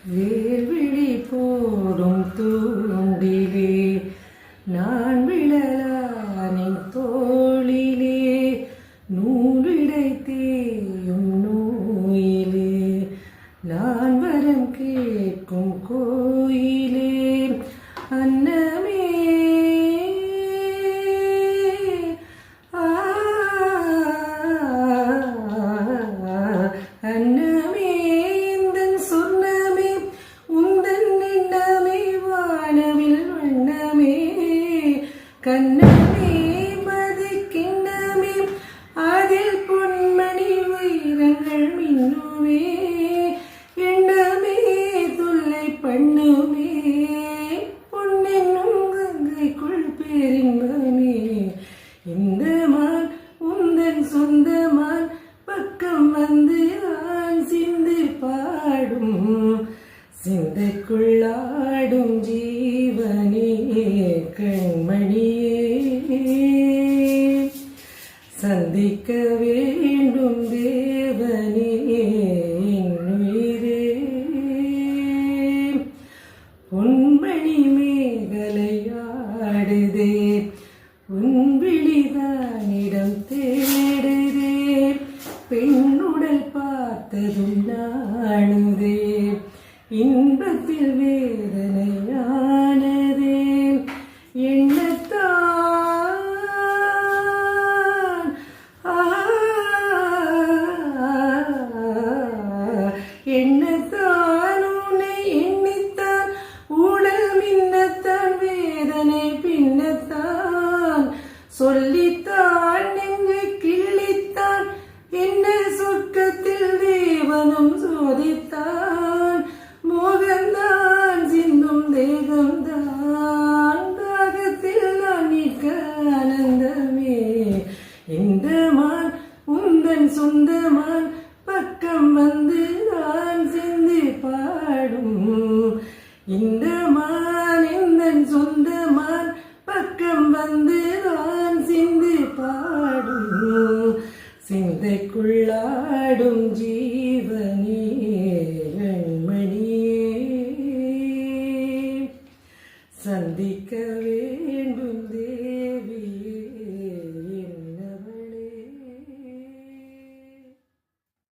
வேல்விழி போடும் தூண்டிலே நான் விழலானின் தோளிலே நூலிடை தேயும் நோயிலே நான் வரம் கேட்கும் கோயிலே அன்னமே அன்னமே இந்தன் சொன்னமே உந்தன் எண்ணமே வானவில் வண்ணமே கண்ணமே மதிக்கிண்ணமே அதில் பொன்மணி வைரங்கள் மின்னுமே எண்ணமே தொல்லை பண்ணுமே பொன்னென்னும் கங்கைக்குள் பேரின்பமே இந்த மான் உந்தன் சொந்தமான் பக்கம் வந்து ஆண் சிந்து பாடும் சிந்தைக்குள்ளாடும் ஜீவனே கண்மணியே சந்திக்க வேண்டும் தேவனே என்னுயிரே பொன்மணி மேகலையாடுதே உன் விழிதானிடம் தேடுதே பெண்ணுடல் பார்த்ததும் நாணுதே இன்பத்தில் வேதனையானதே எண்ணத்தான் எண்ணத்தான் உன்னை எண்ணித்தான் உடல் மின்னத்தான் வேதனை பின்னத்தான் சொல்லித்தான் நெஞ்சை கிள்ளித்தான் என்ன சொர்க்கத்தில் தேவனும் சோதித்தான் மோகந்தான் சிந்தும் தேகம்தான் தாகத்தில் நான் நிற்க ஆனந்தமே இந்த மான் உந்தன் சொந்தமான் பக்கம் வந்து நான் சிந்து பாடும் இந்த மான் எந்தன் சொந்தமான் பக்கம் வந்து நான் சிந்து பாடும் சிந்தைக்குள்ளாடும் ஜீவனே வெண்மணியே சந்திக்கவே